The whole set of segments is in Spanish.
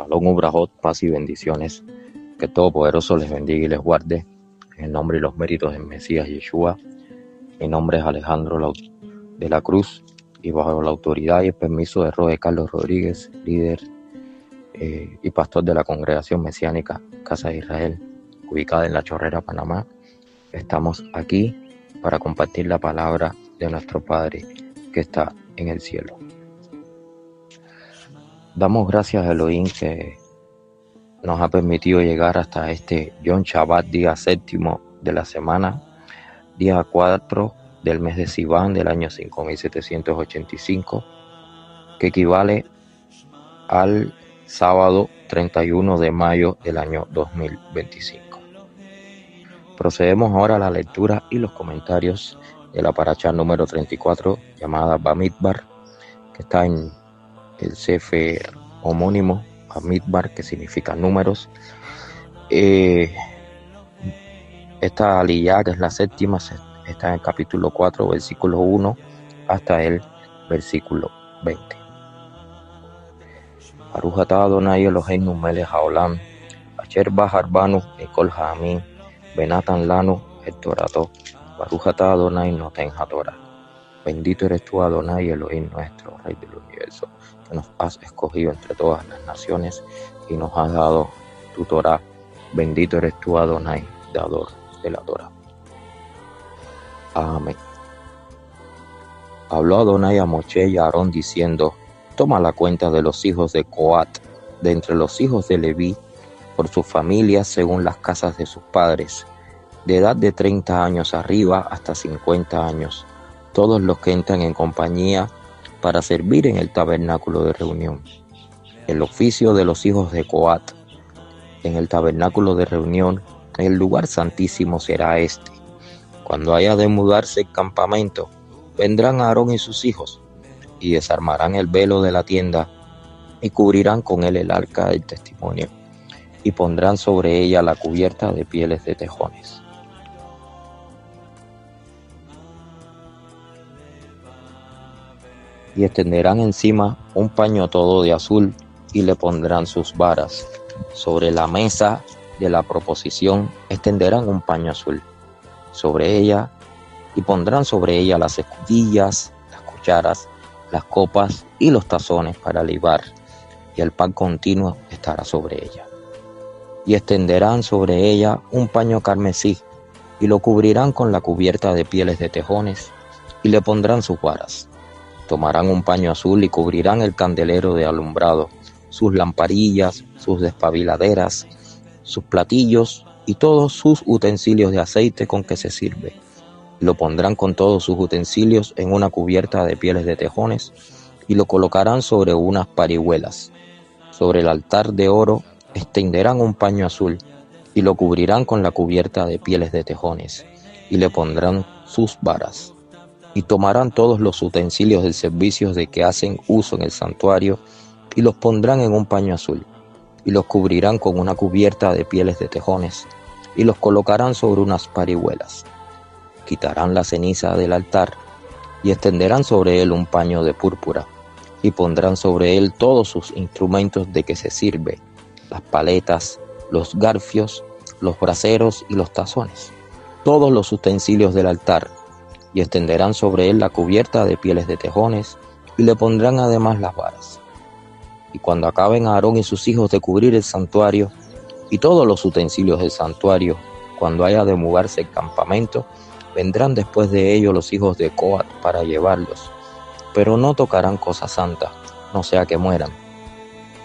Shalom Ubrajot, paz y bendiciones. Que Todopoderoso les bendiga y les guarde. En el nombre y los méritos del Mesías Yeshua. Mi nombre es Alejandro de la Cruz y bajo la autoridad y el permiso de Roe Carlos Rodríguez, líder y pastor de la Congregación Mesiánica Casa de Israel, ubicada en La Chorrera, Panamá, estamos aquí para compartir la palabra de nuestro Padre que está en el cielo. Damos gracias a Elohim que nos ha permitido llegar hasta este Yom Shabbat, día séptimo de la semana, día 4 del mes de Sivan del año 5785, que equivale al sábado 31 de mayo del año 2025. Procedemos ahora a la lectura y los comentarios de la paracha número 34, llamada Bamidbar, que está en el Sefer homónimo, Bamidbar, que significa números. Esta aliyá, que es la séptima, está en el capítulo 4, versículo 1 hasta el versículo 20. Baruch atah Adonai Eloheinu melech haolam, asher bahar banu mikol ha'amim, benatan lanu et torato, Baruch atah Adonai noten haTorah. Bendito eres tú, Adonai Elohim nuestro, Rey del universo, que nos has escogido entre todas las naciones y nos has dado tu Torah. Bendito eres tú, Adonai, dador de la Torah. Amén. Habló Adonai a Moshe y a Aarón diciendo: toma la cuenta de los hijos de Coat, de entre los hijos de Leví, por sus familias según las casas de sus padres, de edad de 30 años arriba hasta 50 años, todos los que entran en compañía para servir en el tabernáculo de reunión. El oficio de los hijos de Coat en el tabernáculo de reunión, el lugar santísimo será este. Cuando haya de mudarse el campamento, vendrán Aarón y sus hijos, y desarmarán el velo de la tienda, y cubrirán con él el arca del testimonio, y pondrán sobre ella la cubierta de pieles de tejones. Y extenderán encima un paño todo de azul, y le pondrán sus varas. Sobre la mesa de la proposición extenderán un paño azul sobre ella, y pondrán sobre ella las escudillas, las cucharas, las copas y los tazones para libar, y el pan continuo estará sobre ella. Y extenderán sobre ella un paño carmesí, y lo cubrirán con la cubierta de pieles de tejones, y le pondrán sus varas. Tomarán un paño azul y cubrirán el candelero de alumbrado, sus lamparillas, sus despabiladeras, sus platillos y todos sus utensilios de aceite con que se sirve. Lo pondrán con todos sus utensilios en una cubierta de pieles de tejones y lo colocarán sobre unas parihuelas. Sobre el altar de oro extenderán un paño azul y lo cubrirán con la cubierta de pieles de tejones y le pondrán sus varas. Y tomarán todos los utensilios del servicio de que hacen uso en el santuario y los pondrán en un paño azul y los cubrirán con una cubierta de pieles de tejones y los colocarán sobre unas parihuelas. Quitarán la ceniza del altar y extenderán sobre él un paño de púrpura y pondrán sobre él todos sus instrumentos de que se sirve, las paletas, los garfios, los braseros y los tazones, todos los utensilios del altar, y extenderán sobre él la cubierta de pieles de tejones y le pondrán además las varas. Y cuando acaben Aarón y sus hijos de cubrir el santuario y todos los utensilios del santuario, cuando haya de mudarse el campamento, vendrán después de ello los hijos de Coat para llevarlos, pero no tocarán cosa santa, no sea que mueran.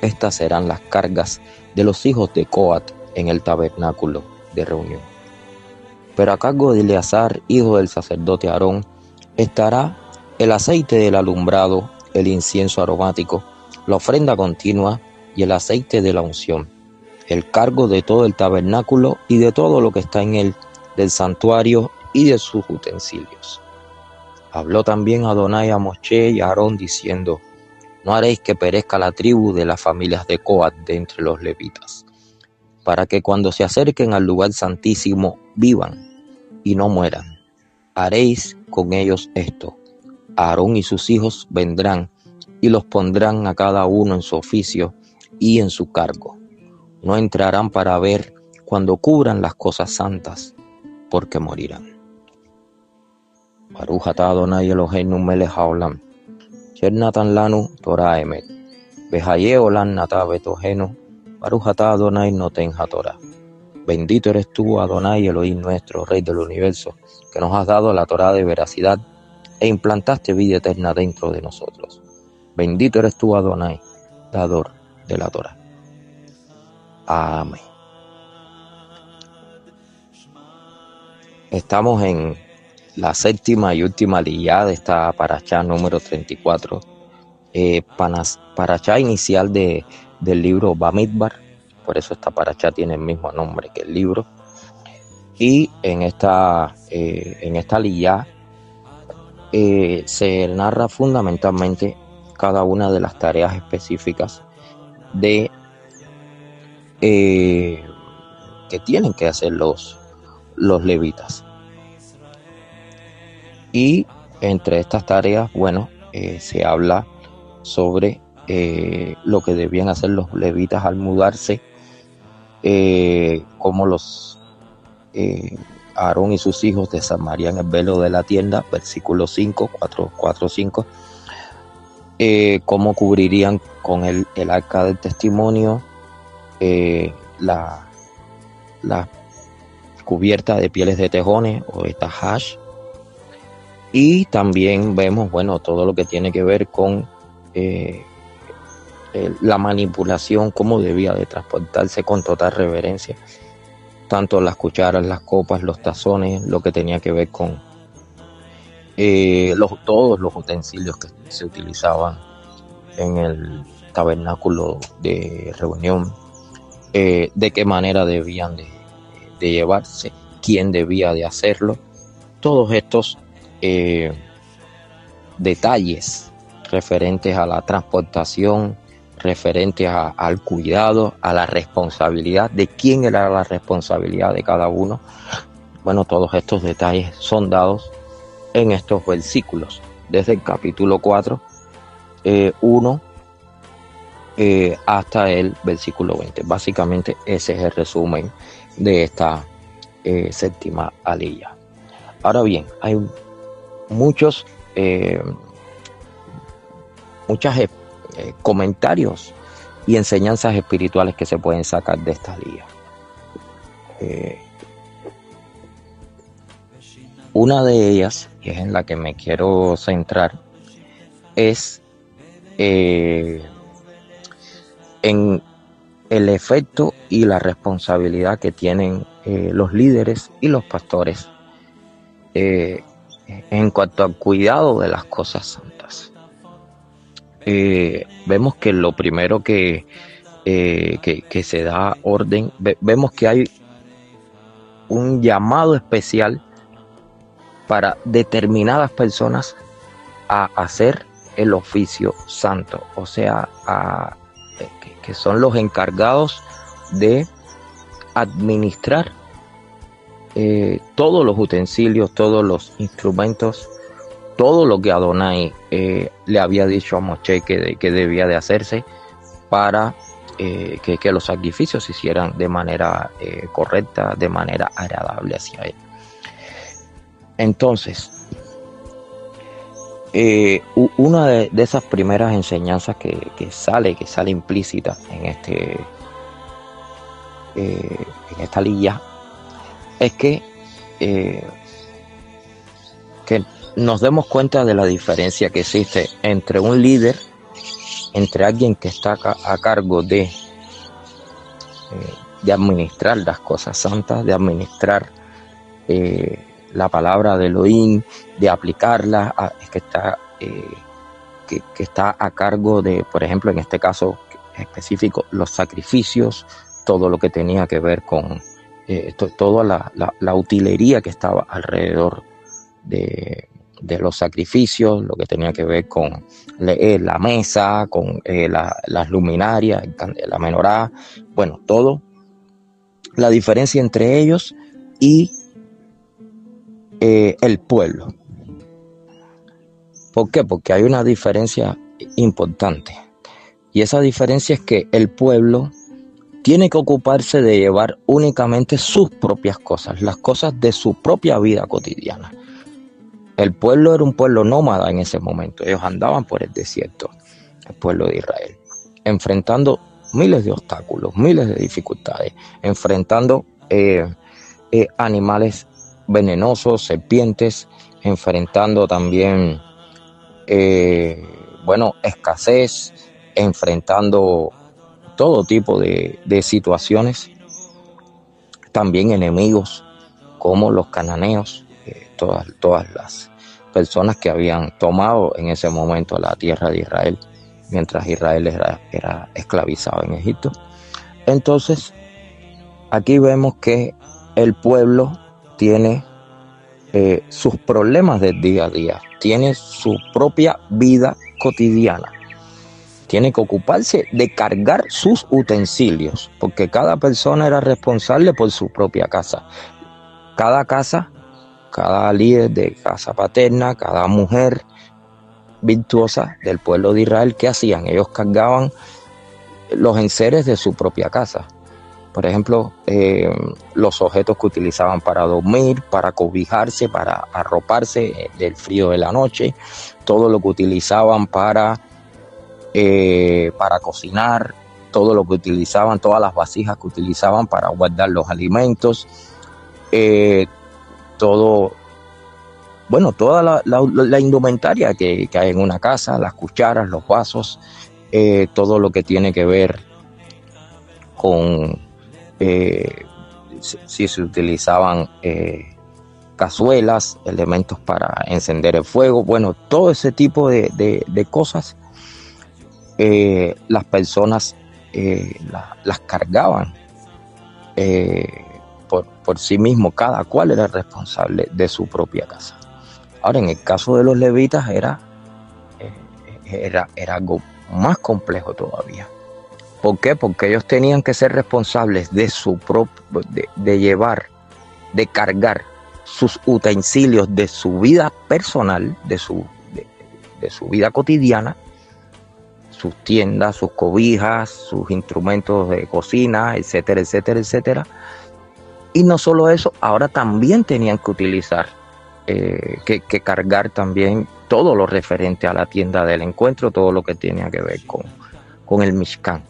Estas serán las cargas de los hijos de Coat en el tabernáculo de reunión. Pero a cargo de Eleazar, hijo del sacerdote Aarón, estará el aceite del alumbrado, el incienso aromático, la ofrenda continua y el aceite de la unción, el cargo de todo el tabernáculo y de todo lo que está en él, del santuario y de sus utensilios. Habló también Adonai a Moshe y a Aarón diciendo: no haréis que perezca la tribu de las familias de Coat de entre los levitas, para que cuando se acerquen al lugar santísimo vivan y no mueran. Haréis con ellos esto: Aarón y sus hijos vendrán y los pondrán a cada uno en su oficio, y en su cargo. No entrarán para ver cuando cubran las cosas santas, porque morirán. Baruch atah Adonai Eloheinu melech haolam, asher natan lanu Torah emet, vehayeh olam natah betohenu, Baruch atah Adonai noten haTorah. Bendito eres tú, Adonai Elohim nuestro, Rey del universo, que nos has dado la Torah de veracidad e implantaste vida eterna dentro de nosotros. Bendito eres tú, Adonai, dador de la Torah. Amén. Estamos en la séptima y última aliyá de esta parashá número 34, parashá inicial del libro Bamidbar. Por eso esta parashá tiene el mismo nombre que el libro. Y en esta aliyá se narra fundamentalmente cada una de las tareas específicas de que tienen que hacer los levitas. Y entre estas tareas, se habla sobre lo que debían hacer los levitas al mudarse, como los Aarón y sus hijos desarmarían el velo de la tienda, versículo 5, 4, 5, cómo cubrirían con el arca del testimonio, la cubierta de pieles de tejones o de tahash, y también vemos todo lo que tiene que ver con la manipulación, cómo debía de transportarse con total reverencia, tanto las cucharas, las copas, los tazones, lo que tenía que ver con todos los utensilios que se utilizaban en el tabernáculo de reunión, de qué manera debían de llevarse, quién debía de hacerlo. Todos estos detalles referentes a la transportación, referentes al cuidado, a la responsabilidad, de quién era la responsabilidad de cada uno. Todos estos detalles son dados en estos versículos, desde el capítulo 4, 1 hasta el versículo 20. Básicamente ese es el resumen de esta séptima aliyá. Ahora bien, hay muchos comentarios y enseñanzas espirituales que se pueden sacar de esta aliyá. Una de ellas, y es en la que me quiero centrar, es en el efecto y la responsabilidad que tienen los líderes y los pastores en cuanto al cuidado de las cosas santas. Vemos que lo primero que se da orden, vemos que hay un llamado especial para determinadas personas a hacer el oficio santo, o sea, que son los encargados de administrar todos los utensilios, todos los instrumentos, todo lo que Adonai le había dicho a Moshe que debía de hacerse para que los sacrificios se hicieran de manera correcta, de manera agradable hacia él. Entonces, una de esas primeras enseñanzas que sale implícita en esta aliyá es que nos demos cuenta de la diferencia que existe entre un líder, entre alguien que está a cargo de administrar las cosas santas, de administrar la palabra de Elohim, de aplicarla, que está a cargo de, por ejemplo, en este caso específico, los sacrificios, todo lo que tenía que ver con toda la utilería que estaba alrededor de los sacrificios, lo que tenía que ver con la mesa, con las luminarias, la menorá, todo, la diferencia entre ellos y el pueblo. ¿Por qué? Porque hay una diferencia importante. Y esa diferencia es que el pueblo tiene que ocuparse de llevar únicamente sus propias cosas, las cosas de su propia vida cotidiana. El pueblo era un pueblo nómada en ese momento. Ellos andaban por el desierto, el pueblo de Israel, enfrentando miles de obstáculos, miles de dificultades, enfrentando animales venenosos, serpientes, enfrentando también escasez, enfrentando todo tipo de situaciones, también enemigos como los cananeos, todas las personas que habían tomado en ese momento la tierra de Israel, mientras Israel era esclavizado en Egipto. Entonces, aquí vemos que el pueblo tiene sus problemas del día a día, tiene su propia vida cotidiana. Tiene que ocuparse de cargar sus utensilios, porque cada persona era responsable por su propia casa. Cada líder de casa paterna, cada mujer virtuosa del pueblo de Israel, ¿qué hacían? Ellos cargaban los enseres de su propia casa. Por ejemplo, los objetos que utilizaban para dormir, para cobijarse, para arroparse del frío de la noche, todo lo que utilizaban para cocinar, todo lo que utilizaban, todas las vasijas que utilizaban para guardar los alimentos, toda la indumentaria que hay en una casa, las cucharas, los vasos, todo lo que tiene que ver con si se utilizaban cazuelas, elementos para encender el fuego, todo ese tipo de cosas, las personas las cargaban por sí mismo. Cada cual era responsable de su propia casa. Ahora, en el caso de los levitas era algo más complejo todavía. ¿Por qué? Porque ellos tenían que ser responsables de de cargar sus utensilios de su vida personal, de su vida cotidiana, sus tiendas, sus cobijas, sus instrumentos de cocina, etcétera, etcétera, etcétera. Y no solo eso, ahora también tenían que utilizar, que cargar también todo lo referente a la tienda del encuentro, todo lo que tenía que ver con el Mishkan.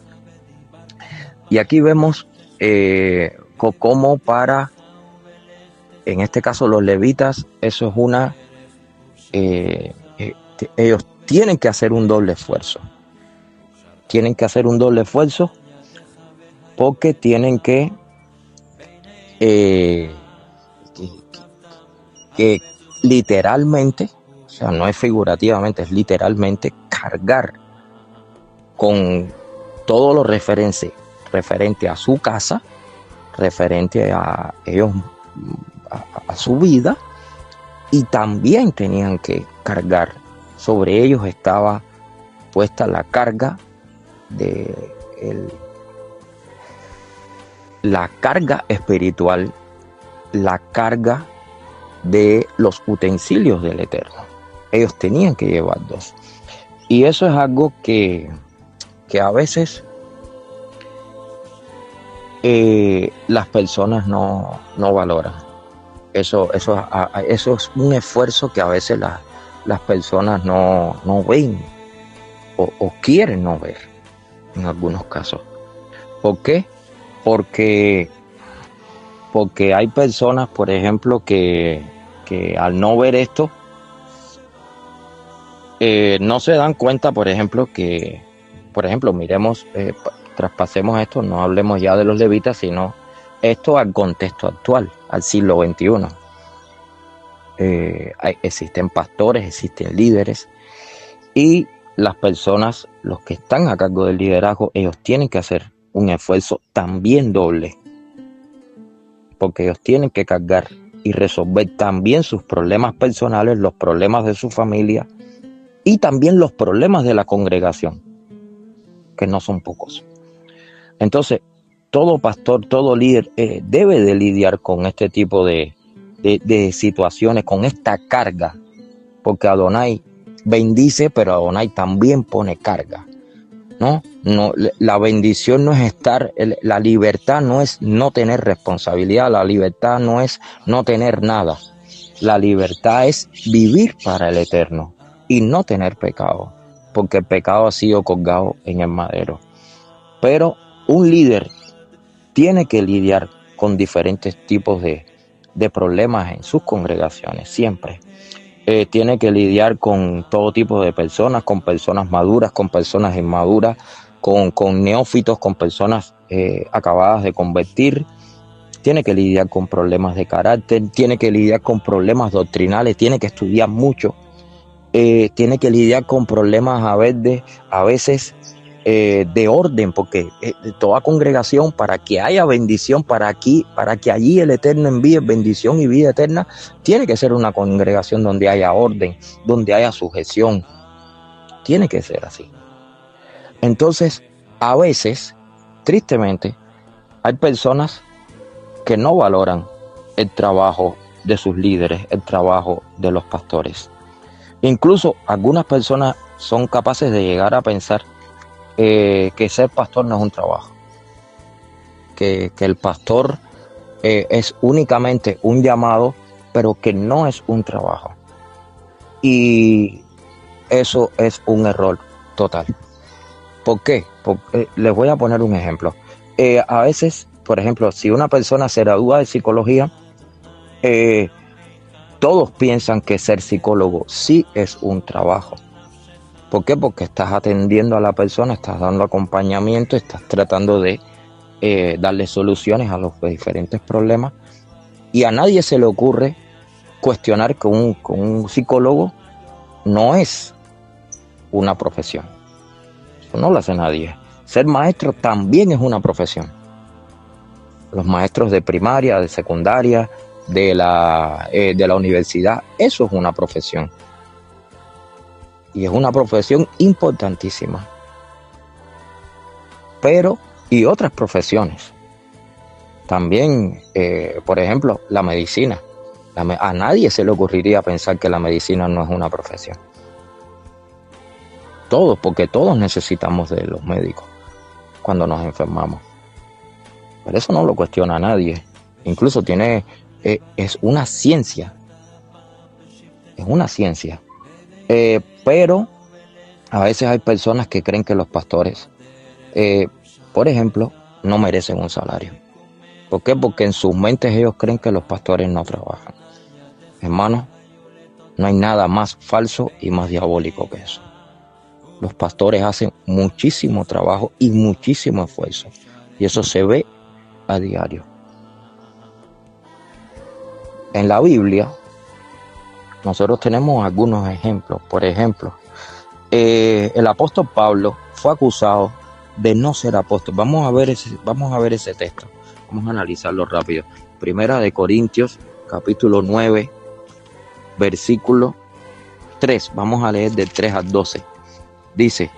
Y aquí vemos cómo en este caso los levitas, eso es ellos tienen que hacer un doble esfuerzo. Tienen que hacer un doble esfuerzo porque tienen que literalmente, o sea, no es figurativamente, es literalmente cargar con todo lo referente a su casa, referente a ellos, a su vida, y también tenían que cargar, sobre ellos estaba puesta la carga la carga espiritual, la carga de los utensilios del Eterno. Ellos tenían que llevar dos. Y eso es algo que a veces las personas no valoran. Eso es un esfuerzo que a veces las personas no ven o quieren no ver en algunos casos. ¿Por qué? Porque hay personas, por ejemplo, que al no ver esto, no se dan cuenta, por ejemplo, miremos, traspasemos esto, no hablemos ya de los levitas, sino esto al contexto actual, al siglo XXI. Existen pastores, existen líderes, y las personas, los que están a cargo del liderazgo, ellos tienen que hacer un esfuerzo también doble, porque ellos tienen que cargar y resolver también sus problemas personales, los problemas de su familia y también los problemas de la congregación, que no son pocos. Entonces, todo pastor, todo líder debe de lidiar con este tipo de situaciones, con esta carga, porque Adonai bendice, pero Adonai también pone carga. No, la bendición no es la libertad no es no tener responsabilidad, la libertad no es no tener nada. La libertad es vivir para el eterno y no tener pecado, porque el pecado ha sido colgado en el madero. Pero un líder tiene que lidiar con diferentes tipos de problemas en sus congregaciones, siempre. Tiene que lidiar con todo tipo de personas, con personas maduras, con personas inmaduras, con neófitos, con personas acabadas de convertir. Tiene que lidiar con problemas de carácter, tiene que lidiar con problemas doctrinales, tiene que estudiar mucho, tiene que lidiar con problemas a veces de orden, porque toda congregación, para que haya bendición, para que allí el Eterno envíe bendición y vida eterna, tiene que ser una congregación donde haya orden, donde haya sujeción. Tiene que ser así. Entonces, a veces, tristemente, hay personas que no valoran el trabajo de sus líderes, el trabajo de los pastores. Incluso algunas personas son capaces de llegar a pensar que ser pastor no es un trabajo, que el pastor es únicamente un llamado, pero que no es un trabajo. Y eso es un error total. ¿Por qué? Porque, les voy a poner un ejemplo. A veces, por ejemplo, si una persona se gradúa de psicología, todos piensan que ser psicólogo sí es un trabajo. ¿Por qué? Porque estás atendiendo a la persona, estás dando acompañamiento, estás tratando de darle soluciones a los diferentes problemas, y a nadie se le ocurre cuestionar que un psicólogo no es una profesión. Eso no lo hace nadie. Ser maestro también es una profesión. Los maestros de primaria, de secundaria, de la universidad, eso es una profesión. Y es una profesión importantísima. Pero, y otras profesiones. También, por ejemplo, la medicina. A nadie se le ocurriría pensar que la medicina no es una profesión. Todos, porque todos necesitamos de los médicos cuando nos enfermamos. Pero eso no lo cuestiona a nadie. Incluso es una ciencia. Es una ciencia. Pero a veces hay personas que creen que los pastores, por ejemplo, no merecen un salario. ¿Por qué? Porque en sus mentes ellos creen que los pastores no trabajan. Hermanos, no hay nada más falso y más diabólico que eso. Los pastores hacen muchísimo trabajo y muchísimo esfuerzo. Y eso se ve a diario. En la Biblia, nosotros tenemos algunos ejemplos. Por ejemplo, el apóstol Pablo fue acusado de no ser apóstol. Vamos a ver ese texto. Vamos a analizarlo rápido. Primera de Corintios, capítulo 9, versículo 3. Vamos a leer del 3 al 12. Dice,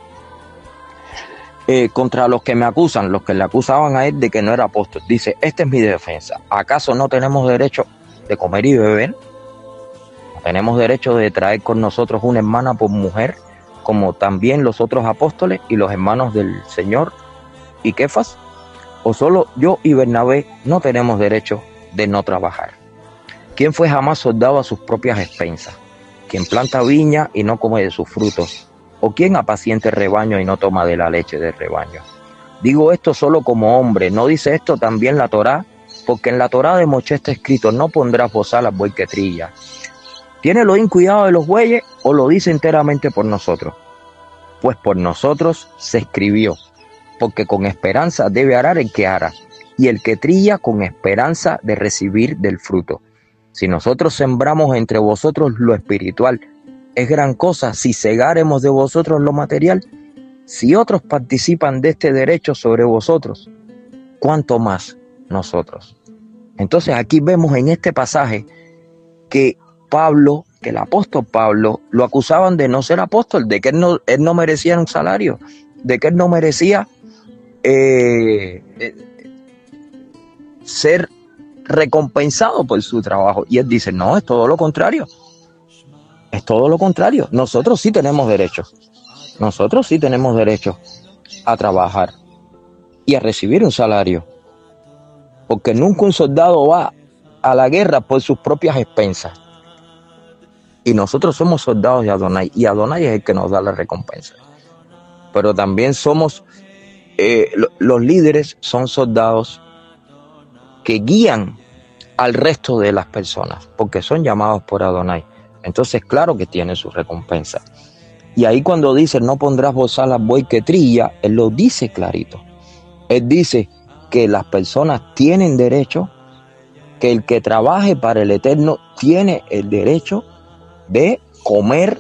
contra los que me acusan, los que le acusaban a él de que no era apóstol, dice, esta es mi defensa. ¿Acaso no tenemos derecho de comer y beber? ¿No tenemos derecho de traer con nosotros una hermana por mujer, como también los otros apóstoles y los hermanos del Señor y Kefas? ¿O solo yo y Bernabé no tenemos derecho de no trabajar? ¿Quién fue jamás soldado a sus propias expensas? ¿Quién planta viña y no come de sus frutos? ¿O quién apacienta el rebaño y no toma de la leche del rebaño? Digo esto solo como hombre, ¿no dice esto también la Torá? Porque en la Torá de Moisés está escrito, no pondrás bozal al buey que trilla. ¿Tiene Elohim cuidado de los bueyes o lo dice enteramente por nosotros? Pues por nosotros se escribió, porque con esperanza debe arar el que ara, y el que trilla con esperanza de recibir del fruto. Si nosotros sembramos entre vosotros lo espiritual, es gran cosa si cegáremos de vosotros lo material. Si otros participan de este derecho sobre vosotros, ¿cuánto más nosotros? Entonces aquí vemos en este pasaje que el apóstol Pablo, lo acusaban de no ser apóstol, de que él no merecía un salario, de que él no merecía ser recompensado por su trabajo. Y él dice, no, es todo lo contrario. Es todo lo contrario. Nosotros sí tenemos derechos. Nosotros sí tenemos derechos a trabajar y a recibir un salario. Porque nunca un soldado va a la guerra por sus propias expensas. Y nosotros somos soldados de Adonai, y Adonai es el que nos da la recompensa. Pero también somos, los líderes son soldados que guían al resto de las personas, porque son llamados por Adonai. Entonces, claro que tiene su recompensa. Y ahí cuando dice, no pondrás bozal al buey que trilla, él lo dice clarito. Él dice que las personas tienen derecho, que el que trabaje para el Eterno tiene el derecho de comer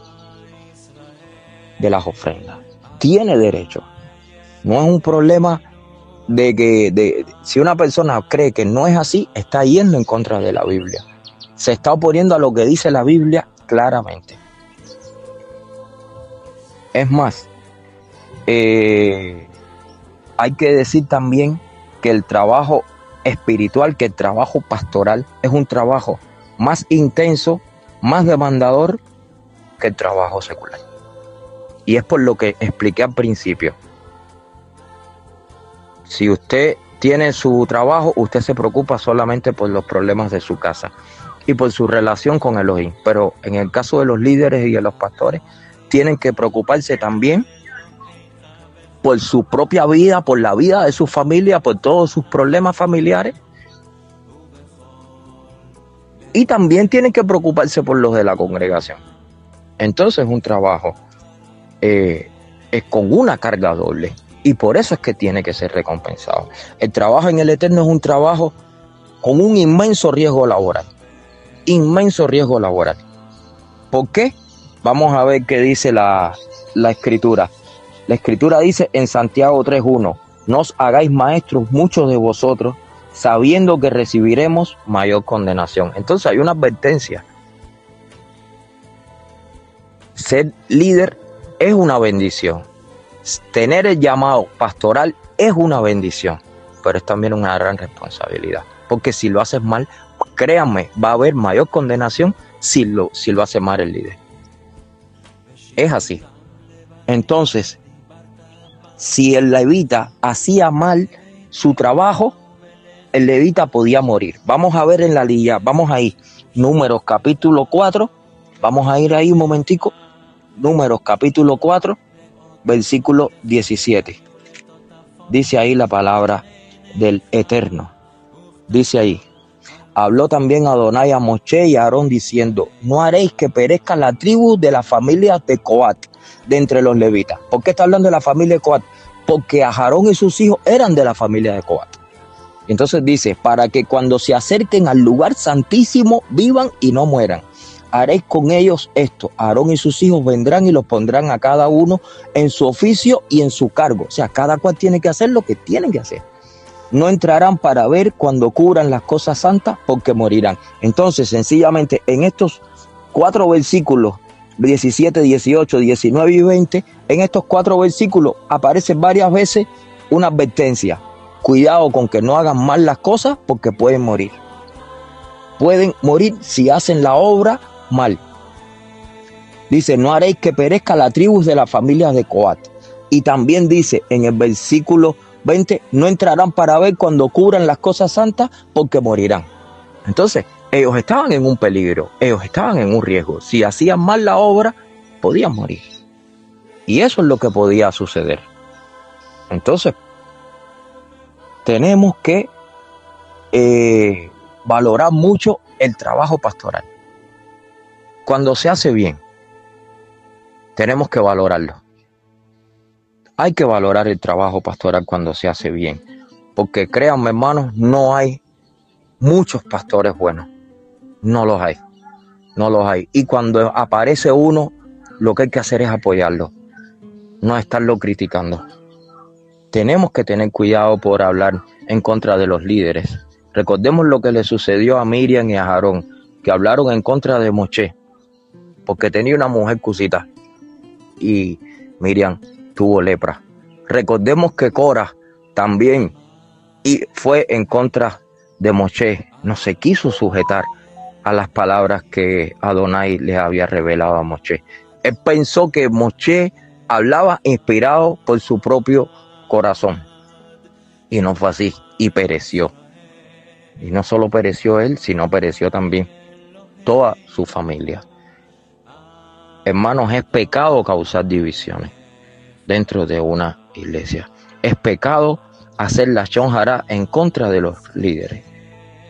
de las ofrendas. Tiene derecho. No es un problema de que si una persona cree que no es así, está yendo en contra de la Biblia. Se está oponiendo a lo que dice la Biblia claramente. Es más, hay que decir también que el trabajo espiritual, que el trabajo pastoral es un trabajo más intenso, más demandador que el trabajo secular. Y es por lo que expliqué al principio. Si usted tiene su trabajo, usted se preocupa solamente por los problemas de su casa y por su relación con Elohim. Pero en el caso de los líderes y de los pastores, tienen que preocuparse también por su propia vida, por la vida de su familia, por todos sus problemas familiares. Y también tienen que preocuparse por los de la congregación. Entonces un trabajo es con una carga doble. Y por eso es que tiene que ser recompensado. El trabajo en el Eterno es un trabajo con un inmenso riesgo laboral. Inmenso riesgo laboral. ¿Por qué? Vamos a ver qué dice la Escritura. La Escritura dice en Santiago 3:1, no os hagáis maestros muchos de vosotros, sabiendo que recibiremos mayor condenación. Entonces hay una advertencia. Ser líder es una bendición. Tener el llamado pastoral es una bendición, pero es también una gran responsabilidad. Porque si lo haces mal, créanme, va a haber mayor condenación si lo hace mal el líder. Es así. Entonces, si el levita hacía mal su trabajo, el levita podía morir. Vamos a ver en la línea, vamos ahí, Números capítulo 4, vamos a ir ahí un momentico, Números capítulo 4, versículo 17. Dice ahí la palabra del Eterno. Dice ahí, habló también Adonai a Moshe y a Aarón diciendo, no haréis que perezca la tribu de la familia de Coat, de entre los levitas. ¿Por qué está hablando de la familia de Coat? Porque Aarón y sus hijos eran de la familia de Coat. Entonces dice, para que cuando se acerquen al lugar santísimo vivan y no mueran. Haréis con ellos esto, Aarón y sus hijos vendrán y los pondrán a cada uno en su oficio y en su cargo. O sea, cada cual tiene que hacer lo que tienen que hacer. No entrarán para ver cuando cubran las cosas santas porque morirán. Entonces, sencillamente, en estos 4 versículos, 17, 18, 19 y 20, en estos 4 versículos aparece varias veces una advertencia. Cuidado con que no hagan mal las cosas porque pueden morir. Pueden morir si hacen la obra mal. Dice, no haréis que perezca la tribu de la familia de Coat. Y también dice en el versículo 20, no entrarán para ver cuando cubran las cosas santas porque morirán. Entonces, ellos estaban en un peligro, ellos estaban en un riesgo. Si hacían mal la obra, podían morir. Y eso es lo que podía suceder. Entonces, tenemos que valorar mucho el trabajo pastoral. Cuando se hace bien, tenemos que valorarlo. Hay que valorar el trabajo pastoral cuando se hace bien, porque créanme, hermanos, no hay muchos pastores buenos. No los hay. No los hay. Y cuando aparece uno, lo que hay que hacer es apoyarlo, no estarlo criticando. Tenemos que tener cuidado por hablar en contra de los líderes. Recordemos lo que le sucedió a Miriam y a Aarón, que hablaron en contra de Moshe, porque tenía una mujer cusita y Miriam tuvo lepra. Recordemos que Cora también fue en contra de Moshe, no se quiso sujetar a las palabras que Adonai le había revelado a Moshe. Él pensó que Moshe hablaba inspirado por su propio corazón. Y no fue así, y pereció. Y no solo pereció él, sino pereció también toda su familia. Hermanos, es pecado causar divisiones dentro de una iglesia. Es pecado hacer la Lashon Hara en contra de los líderes,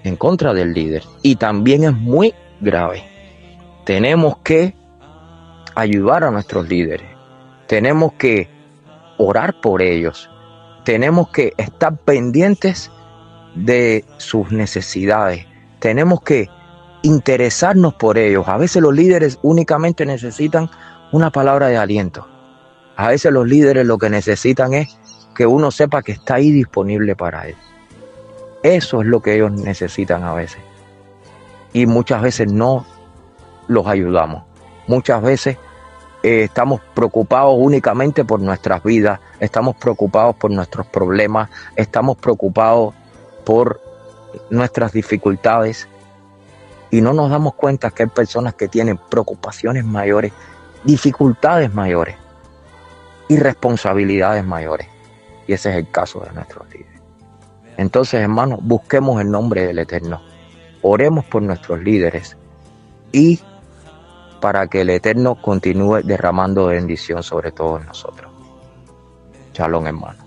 en contra del líder. Y también es muy grave. Tenemos que ayudar a nuestros líderes. Tenemos que orar por ellos. Tenemos que estar pendientes de sus necesidades. Tenemos que interesarnos por ellos. A veces los líderes únicamente necesitan una palabra de aliento. A veces los líderes lo que necesitan es que uno sepa que está ahí disponible para él. Eso es lo que ellos necesitan a veces. Y muchas veces no los ayudamos. Muchas veces estamos preocupados únicamente por nuestras vidas, estamos preocupados por nuestros problemas, estamos preocupados por nuestras dificultades y no nos damos cuenta que hay personas que tienen preocupaciones mayores, dificultades mayores y responsabilidades mayores. Y ese es el caso de nuestros líderes. Entonces, hermanos, busquemos el nombre del Eterno, oremos por nuestros líderes y para que el Eterno continúe derramando bendición sobre todos nosotros. Shalom, hermano.